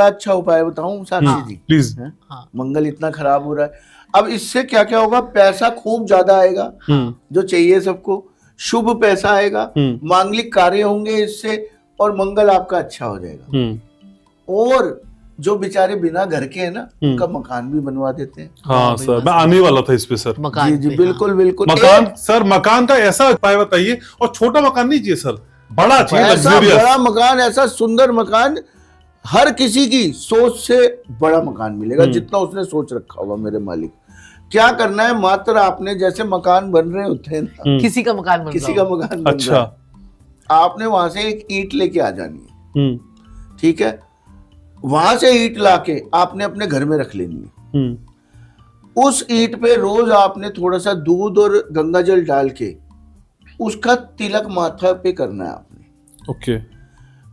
अच्छा उपाय बताऊं साक्षी जी, प्लीज। मंगल इतना खराब हो रहा है, अब इससे क्या क्या होगा, पैसा खूब ज्यादा आएगा जो चाहिए सबको, शुभ पैसा आएगा, मांगलिक कार्य होंगे इससे, और मंगल आपका अच्छा हो जाएगा। और जो बेचारे बिना घर के हैं ना, उनका मकान भी बनवा देते हैं। हाँ सर, मैं आने वाला था इस पे सर। जी जी बिल्कुल बिल्कुल। मकान सर, मकान का ऐसा उपाय बताइए, और छोटा मकान नहीं चाहिए सर, बड़ा चाहिए, ऐसा लग्जरियस बड़ा मकान, ऐसा सुंदर मकान, हर किसी की सोच से बड़ा मकान मिलेगा जितना उसने सोच रखा होगा। मेरे मालिक, क्या करना है, मात्र आपने, जैसे मकान बन रहे होते हैं ना, किसी का मकान बन किसी का मकान बन रहा है, आपने वहां से एक ईंट लेके आ जानी है, ठीक है, वहां से ईंट लाके आपने अपने घर में रख लेनी है। उस ईंट पे रोज आपने थोड़ा सा दूध और गंगा जल डाल के उसका तिलक माथा पे करना है आपने। ओके।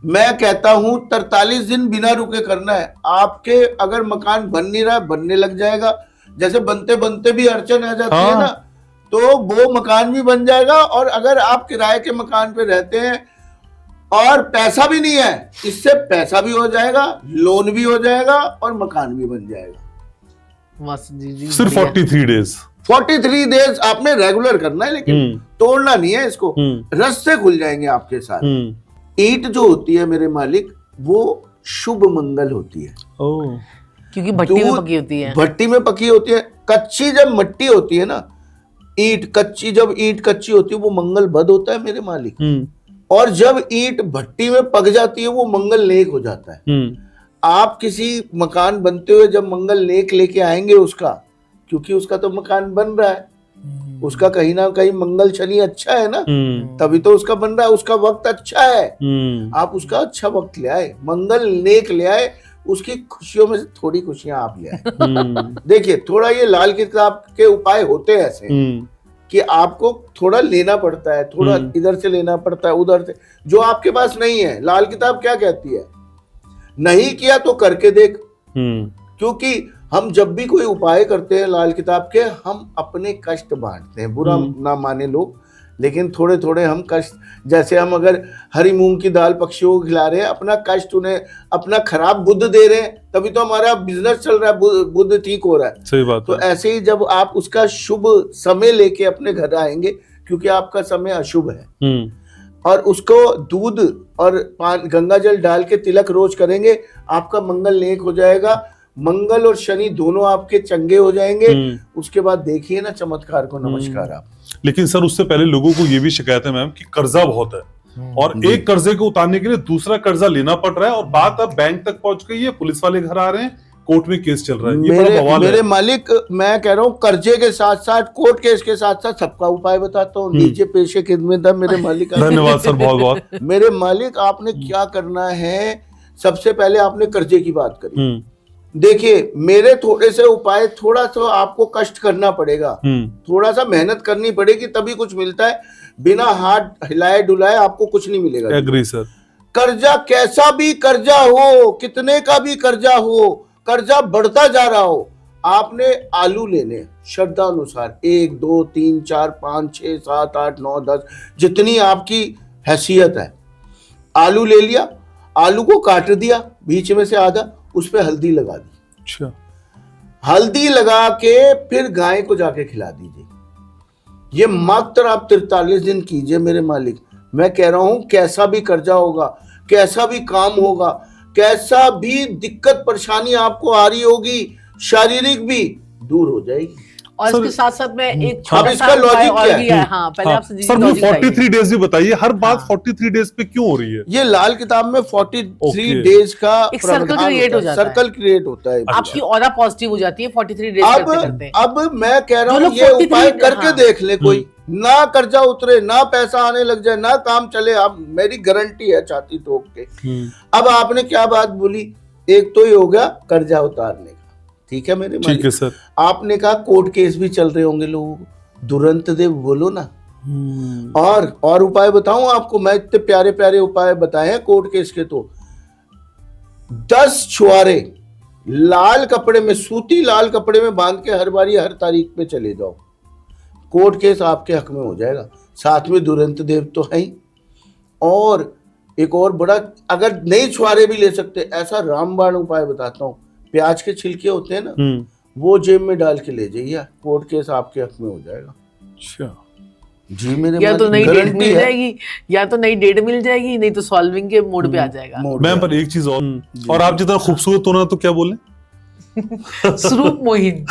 मैं कहता हूं 43 दिन बिना रुके करना है। आपके अगर मकान बन नहीं रहा है, बनने लग जाएगा, जैसे बनते बनते भी अड़चन आ जाती है ना, तो वो मकान भी बन जाएगा। और अगर आप किराए के मकान पे रहते हैं और पैसा भी नहीं है, इससे पैसा भी हो जाएगा, लोन भी हो जाएगा, और मकान भी बन जाएगा। बस जी सिर्फ 43 डेज। 43 डेज आपने रेगुलर करना है, लेकिन तोड़ना नहीं है इसको, रास्ते खुल जाएंगे आपके साथ। ईंट जो होती है मेरे मालिक, वो शुभ मंगल होती है। क्योंकि भट्टी में पकी होती है। भट्टी में पकी होती है। कच्ची जब मिट्टी होती है ना, ईंट कच्ची, जब ईंट कच्ची होती है वो मंगल बद होता है मेरे मालिक। और जब ईंट भट्टी में पक जाती है वो मंगल नेक हो जाता है। आप किसी मकान बनते हुए जब मंगल नेक लेके आएंगे उसका, क्योंकि उसका तो मकान बन रहा है, उसका कहीं ना कहीं मंगल शनि अच्छा है ना, तभी तो उसका बन रहा है, उसका वक्त अच्छा है। आप उसका अच्छा वक्त ले आए, मंगल नेक ले आए, उसकी खुशियों में से थोड़ी खुशियां आप ले आए। देखिए, थोड़ा ये लाल किताब के उपाय होते हैं ऐसे कि आपको थोड़ा लेना पड़ता है, थोड़ा इधर से लेना पड़ता है, उधर से, जो आपके पास नहीं है। लाल किताब क्या कहती है, नहीं किया तो करके देख। क्योंकि हम जब भी कोई उपाय करते हैं लाल किताब के, हम अपने कष्ट बांटते हैं, बुरा ना माने लोग, लेकिन थोड़े थोड़े हम कष्ट, जैसे हम अगर हरी मूंग की दाल पक्षियों को खिला रहे हैं, अपना कष्ट उन्हें, अपना खराब बुद्ध दे रहे हैं, तभी तो हमारा बिजनेस चल रहा है, बुद्ध ठीक हो रहा है। सही बात तो ऐसे ही जब आप उसका शुभ समय लेके अपने घर आएंगे, क्योंकि आपका समय अशुभ है, और उसको दूध और गंगा जल डाल के तिलक रोज करेंगे, आपका मंगल नेक हो जाएगा। मंगल और शनि दोनों आपके चंगे हो जाएंगे। उसके बाद देखिए ना चमत्कार को। नमस्कार आप। लेकिन सर, उससे पहले लोगों को ये भी शिकायत है मैम कि कर्जा बहुत है, और एक कर्जे को उतारने के लिए दूसरा कर्जा लेना पड़ रहा है, और बात अब बैंक तक पहुंच गई है, पुलिस वाले घर आ रहे हैं, कोर्ट में केस चल रहा है। ये बड़ा बवाल मेरे है। मालिक, मैं कह रहा हूँ, कर्जे के साथ साथ, कोर्ट केस के साथ साथ सबका उपाय बताता हूँ। नीचे पेशे खिदमत है मेरे मालिक। धन्यवाद सर, बहुत बहुत। मेरे मालिक, आपने क्या करना है, सबसे पहले आपने कर्जे की बात करी। देखिए, मेरे थोड़े से उपाय, थोड़ा सा आपको कष्ट करना पड़ेगा, थोड़ा सा मेहनत करनी पड़ेगी, तभी कुछ मिलता है। बिना हाथ हिलाए डुलाए आपको कुछ नहीं मिलेगा। Agree sir. कर्जा, कैसा भी कर्जा हो, कितने का भी कर्जा हो, कर्जा बढ़ता जा रहा हो, आपने आलू लेने श्रद्धा अनुसार, 1 2 3 4 5 6 7 8 9 10, जितनी आपकी हैसियत है, आलू ले लिया, आलू को काट दिया बीच में से आधा, उस पे हल्दी लगा दी। अच्छा। हल्दी लगा के फिर गाय को जाके खिला दीजिए। ये मात्र आप 43 दिन कीजिए मेरे मालिक। मैं कह रहा हूं, कैसा भी कर्जा होगा, कैसा भी काम होगा, कैसा भी दिक्कत परेशानी आपको आ रही होगी, शारीरिक भी दूर हो जाएगी। और इसके साथ साथ मैं एक छोटा सा लॉजिक क्या है? हाँ, पहले आपसे सर, मुझे 43 डेज भी बताइए, हर बात 43 डेज पे क्यों हो रही है? ये लाल किताब में 43 डेज का एक सर्कल क्रिएट हो जाता है। सर्कल क्रिएट होता है। आपकी ऑरा पॉजिटिव हो जाती है 43 डेज करते। अब मैं कह रहा हूँ, ये उपाय करके देख ले कोई, ना कर्जा उतरे, ना पैसा आने लग जाए, ना काम चले, अब मेरी गारंटी है छाती ठोक के। अब आपने क्या बात बोली, एक तो ये हो गया कर्जा उतारने का, ठीक है मेरे मालिक। ठीक है सर। आपने कहा कोर्ट केस भी चल रहे होंगे लोगों को, दुरंत देव बोलो ना। और उपाय बताऊं आपको, मैं इतने प्यारे प्यारे उपाय बताए हैं कोर्ट केस के। तो 10 छुआरे लाल कपड़े में, सूती लाल कपड़े में बांध के हर बारी हर तारीख पे चले जाओ, कोर्ट केस आपके हक में हो जाएगा। साथ में दुरंत देव तो है ही, और एक और बड़ा, अगर नहीं छुआरे भी ले सकते, ऐसा रामबाण उपाय बताता हूँ। प्याज के छिलके होते हैं ना, वो जेब में डाल के ले जाइए, कोर्ट केस आपके हक में हो जाएगा। अच्छा जी मेरे या तो नई डेट गारंटी मिल है। जाएगी, या तो नई डेट मिल जाएगी, नहीं तो सॉल्विंग के मोड पे आ जाएगा। मैम पर एक चीज और आप जितना खूबसूरत होना तो क्या बोले? स्वरूप मोहिन,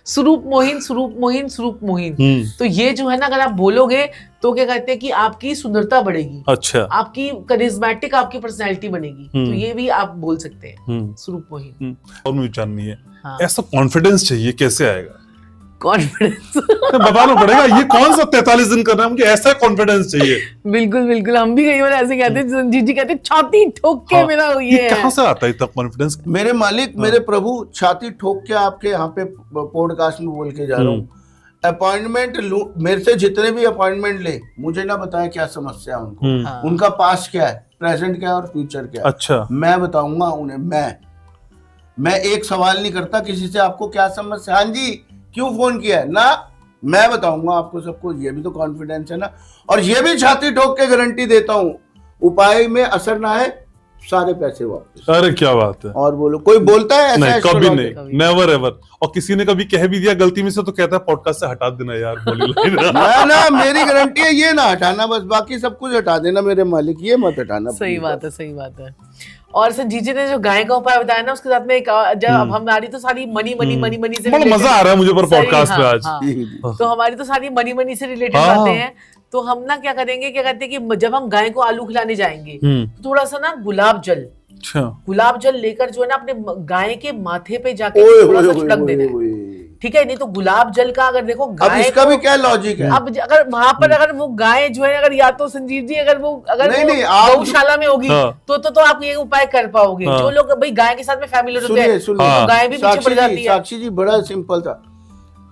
स्वरूप मोहिन, स्वरूप मोहिन, स्वरूप मोहिन। तो ये जो है ना, अगर आप बोलोगे तो क्या कहते हैं कि आपकी सुंदरता बढ़ेगी, अच्छा, आपकी करिश्मेटिक आपकी पर्सनैलिटी बनेगी। तो ये भी आप बोल सकते हैं, स्वरूप मोहिन। और मुझे जाननी है, हाँ। ऐसा कॉन्फिडेंस चाहिए, कैसे आएगा? कॉन्फिडेंस बताना पड़ेगा, ये कौन सा 43 दिन करना है, मुझे ऐसा कॉन्फिडेंस चाहिए। बिल्कुल बिल्कुल, हम भी कई बार ऐसे कहते हैं, रंजीत जी कहते हैं छाती ठोक के मेरा ये कहाँ से आता है इतना कॉन्फिडेंस? मेरे मालिक, मेरे प्रभु, छाती ठोक के आपके यहाँ पे पॉडकास्ट में बोल के जा रहा हूँ। अपॉइंटमेंट मेरे से जितने भी अपॉइंटमेंट ले, मुझे ना बताएं क्या समस्या है उनको, उनका पास्ट क्या है, प्रेजेंट क्या है और फ्यूचर क्या है। अच्छा, मैं बताऊंगा उन्हें। मैं एक सवाल नहीं करता किसी से, आपको क्या समस्या, हाँ जी क्यों फोन किया है ना, मैं बताऊंगा आपको सबको। ये भी तो कॉन्फिडेंस है ना। और ये भी छाती ठोक के गारंटी देता हूँ, उपाय में असर ना है, सारे पैसे वापस। अरे क्या बात है। और बोलो, कोई बोलता है ऐसा? नहीं, कभी नहीं, कभी। Never ever. और किसी ने कभी कह भी दिया गलती में से तो कहता है पॉडकास्ट से हटा देना यार, बोली लाइन। ना मेरी गारंटी है, ये ना हटाना, बस बाकी सब कुछ हटा देना मेरे मालिक, ये मत हटाना। सही बात है, सही बात है। और सर जीजी ने जो गाय का उपाय बताया ना, उसके साथ में एक जब अब हमारी तो सारी मनी मनी मनी मनी से बड़ा मजा आ रहा है मुझे पर पॉडकास्ट पे आज। हाँ। तो हमारी तो सारी मनी मनी से रिलेटेड हाँ। बातें हैं। तो हम ना क्या करेंगे, क्या कहते हैं कि जब हम गाय को आलू खिलाने जाएंगे तो थोड़ा सा ना गुलाब जल, अच्छा, गुलाब जल लेकर जो है ना अपने गाय के माथे पे जाके थोड़ा सा छिड़क देना है, ठीक है। नहीं तो गुलाब जल का अगर देखो अब गाय इसका भी क्या लॉजिक है? अब अगर वहां पर अगर वो गाय जो है, अगर या तो संजीव जी अगर वो नहीं, आप गौशाला में होगी हाँ। तो आप ये उपाय कर पाओगे। हाँ। जो लोग भाई गाय के साथ में फैमिली होते हैं, सुनिए तो गाय भी पीछे पड़ जाती है। साक्षी जी बड़ा सिंपल था।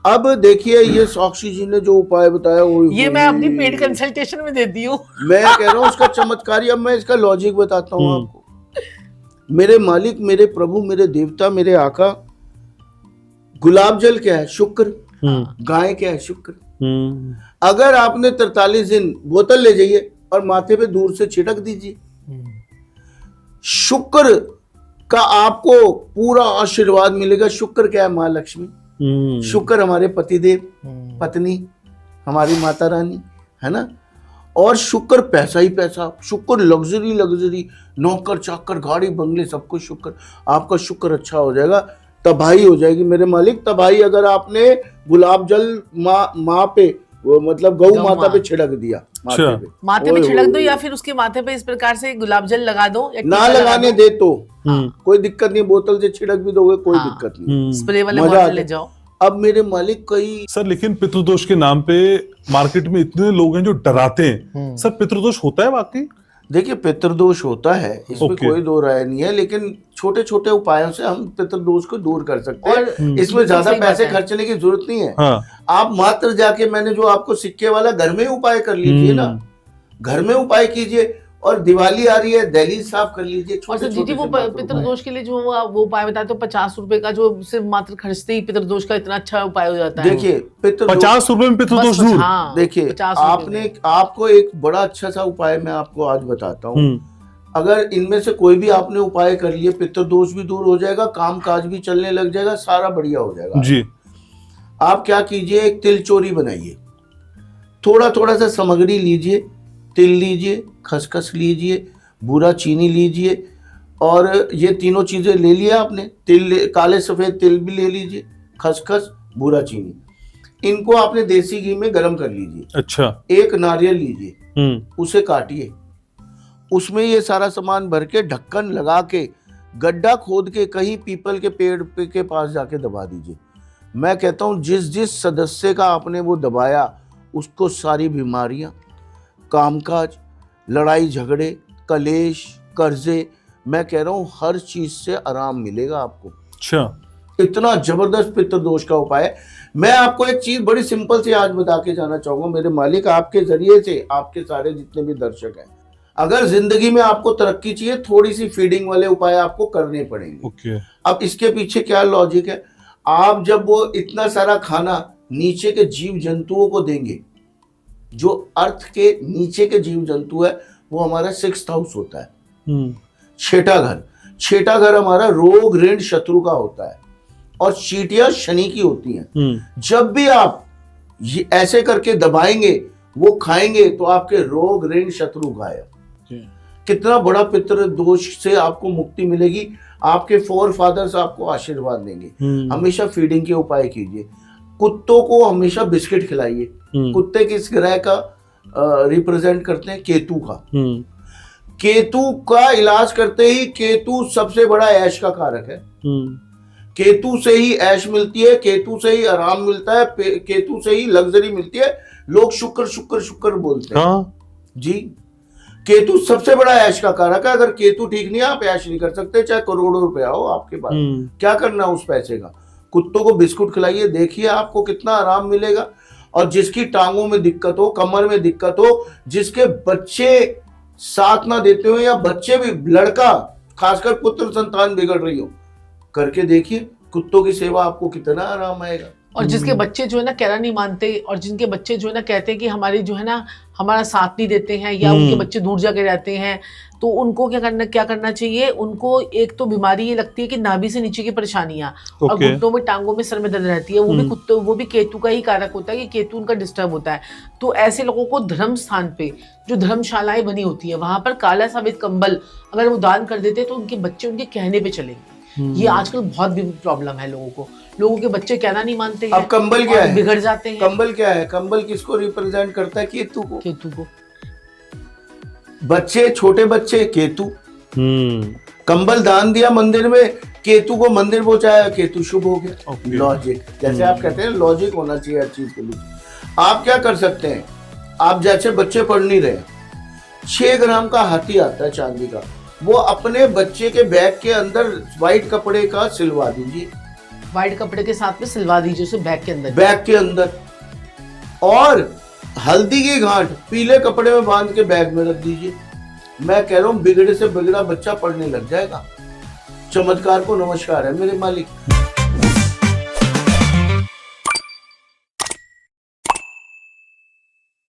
अब देखिए, ये साक्षी जी ने जो उपाय बताया वो ये मैं अपनी पेड कंसल्टेशन में देती हूँ। मैं कह रहा हूँ उसका चमत्कारी। अब मैं इसका लॉजिक बताता हूँ आपको। मेरे मालिक, मेरे प्रभु, मेरे देवता, मेरे आका, गुलाब जल क्या है? शुक्र। गाय क्या है? शुक्र। अगर आपने 43 दिन बोतल ले जाइए और माथे पे दूर से छिड़क दीजिए, शुक्र का आपको पूरा आशीर्वाद मिलेगा। शुक्र क्या है? माँ लक्ष्मी। शुक्र हमारे पतिदेव, पत्नी, हमारी माता रानी, है ना। और शुक्र पैसा ही पैसा, शुक्र लग्जरी लग्जरी, नौकर चाकर, गाड़ी बंगले, सब कुछ शुक्र। आपका शुक्र अच्छा हो जाएगा, तबाही हो जाएगी मेरे मालिक। तबाही अगर आपने गुलाब जल माँ पे, वो मतलब गौ माता पे छिड़क दिया, माथे पे छिड़क दो, या फिर उसके माथे पे इस प्रकार से गुलाब जल लगा दो, ना लगाने दे तो कोई दिक्कत नहीं, बोतल से छिड़क भी दोगे कोई दिक्कत नहीं, स्प्रे वाले बॉटल ले जाओ। अब मेरे मालिक कई सर, लेकिन पितृदोष के नाम पे मार्केट में इतने लोग हैं जो डराते हैं। सर पितृदोष होता है वाकई? देखिए, पितृदोष होता है, इसमें कोई दो राय नहीं है, लेकिन छोटे छोटे उपायों से हम पितृदोष को दूर कर सकते हैं। इसमें ज्यादा पैसे खर्चने की जरूरत नहीं है। आप मात्र जाके, मैंने जो आपको सिक्के वाला, घर में ही उपाय कर लीजिए ना, घर में उपाय कीजिए। और दिवाली आ रही है, दहलीज साफ कर लीजिए। और सर जी, वो पितृदोष के लिए जो वो उपाय बताया, तो 50 रुपए का जो सिर्फ मात्र खर्चते ही पितृदोष का इतना अच्छा उपाय हो जाता है। देखिए, 50 रुपए में पितृदोष दूर। देखिए, आपको एक बड़ा अच्छा सा उपाय मैं आपको आज बताता हूँ। अगर इनमें से कोई भी आपने उपाय कर लिए, पितृदोष भी दूर हो जाएगा, काम काज भी चलने लग जाएगा, सारा बढ़िया हो जाएगा जी। आप क्या कीजिए, एक तिल चोरी बनाइए। थोड़ा थोड़ा सा सामग्री लीजिए, तिल लीजिए, खसखस लीजिए, भूरा चीनी लीजिए, और ये तीनों चीजें ले लिया आपने। तिल, काले सफेद तिल भी ले लीजिए, खसखस, भूरा चीनी, इनको आपने देसी घी में गर्म कर लीजिए। अच्छा। एक नारियल लीजिए, उसे काटिए, उसमें ये सारा सामान भर के ढक्कन लगा के गड्ढा खोद के कहीं पीपल के पेड़ के पास जाके दबा दीजिए। मैं कहता हूँ जिस जिस सदस्य का आपने वो दबाया, उसको सारी बीमारियां, कामकाज, लड़ाई झगड़े, कलेश, कर्जे, मैं कह रहा हूँ हर चीज से आराम मिलेगा आपको। अच्छा, इतना जबरदस्त पितृदोष का उपाय है। मैं आपको एक चीज बड़ी सिंपल सी आज बता के जाना चाहूंगा मेरे मालिक, आपके जरिए से, आपके सारे जितने भी दर्शक हैं, अगर जिंदगी में आपको तरक्की चाहिए, थोड़ी सी फीडिंग वाले उपाय आपको करने पड़ेंगे। अब इसके पीछे क्या लॉजिक है, आप जब वो इतना सारा खाना नीचे के जीव जंतुओं को देंगे, जो अर्थ के नीचे के जीव जंतु है वो हमारा 6th हाउस होता है। छठा घर हमारा रोग ऋण शत्रु का होता है और चींटियां शनि की होती हैं। जब भी आप ये ऐसे करके दबाएंगे वो खाएंगे तो आपके रोग ऋण शत्रु गायब। कितना बड़ा पितृ दोष से आपको मुक्ति मिलेगी, आपके फोर फादर्स आपको आशीर्वाद देंगे। हमेशा फीडिंग के उपाय कीजिए। कुत्तों को हमेशा बिस्किट खिलाइए। कुत्ते किस ग्रह का रिप्रेजेंट करते हैं? केतु का। केतु का इलाज करते ही, केतु सबसे बड़ा ऐश का कारक है। केतु से ही ऐश मिलती है, केतु से ही आराम मिलता है, केतु से ही लग्जरी मिलती है। लोग शुक्र शुक्र शुक्र बोलते हैं। जी, केतु सबसे बड़ा ऐश का कारक है। अगर केतु ठीक नहीं है आप ऐश नहीं कर सकते, चाहे करोड़ों रुपया हो आपके पास। क्या करना उस पैसे का? कुत्तों को बिस्कुट खिलाइए, देखिए आपको कितना आराम मिलेगा। और जिसकी टांगों में दिक्कत हो, कमर में दिक्कत हो, जिसके बच्चे साथ ना देते हो या बच्चे भी, लड़का खासकर पुत्र संतान बिगड़ रही हो, करके देखिए कुत्तों की सेवा, आपको कितना आराम आएगा। और जिसके बच्चे जो है ना कहना नहीं मानते, और जिनके बच्चे जो है ना कहते हैं कि हमारी जो है ना हमारा साथ नहीं देते हैं, या उनके बच्चे दूर जाके रहते हैं, तो उनको क्या करना चाहिए? उनको एक तो बीमारी ये लगती है कि नाभि से नीचे की परेशानियां, और घुटनों में, टांगों में, सर में दर्द रहती है, वो भी केतु का ही कारक होता है कि केतु उनका डिस्टर्ब होता है। तो ऐसे लोगों को धर्म स्थान पे जो धर्मशालाएं बनी होती है वहां पर काला सफेद कंबल अगर वो दान कर देते तो उनके बच्चे उनके कहने पे चलेंगे। ये आजकल बहुत भी प्रॉब्लम है लोगों के बच्चे कहना नहीं मानते हैं। अब कंबल क्या है? बिगड़ जाते हैं। कंबल क्या है? कंबल किसको रिप्रेजेंट करता है? केतु को। बच्चे, छोटे बच्चे, केतु। कंबल दान दिया मंदिर में, केतु को मंदिर पहुंचाया, केतु शुभ हो गया। लॉजिक, जैसे आप कहते हैं लॉजिक होना चाहिए हर चीज के लिए। आप क्या कर सकते हैं? आप जैसे बच्चे पढ़ नहीं रहे, 6 ग्राम का हाथी आता है चांदी का, वो अपने बच्चे के बैग के अंदर व्हाइट कपड़े का सिलवा दीजिए। व्हाइट कपड़े के साथ में सिलवा दीजिए उसे बैग के अंदर। और हल्दी की गांठ पीले कपड़े में बांध के बैग में रख दीजिए। मैं कह रहा हूं बिगड़े से बिगड़ा बच्चा पढ़ने लग जाएगा। चमत्कार को नमस्कार है मेरे मालिक।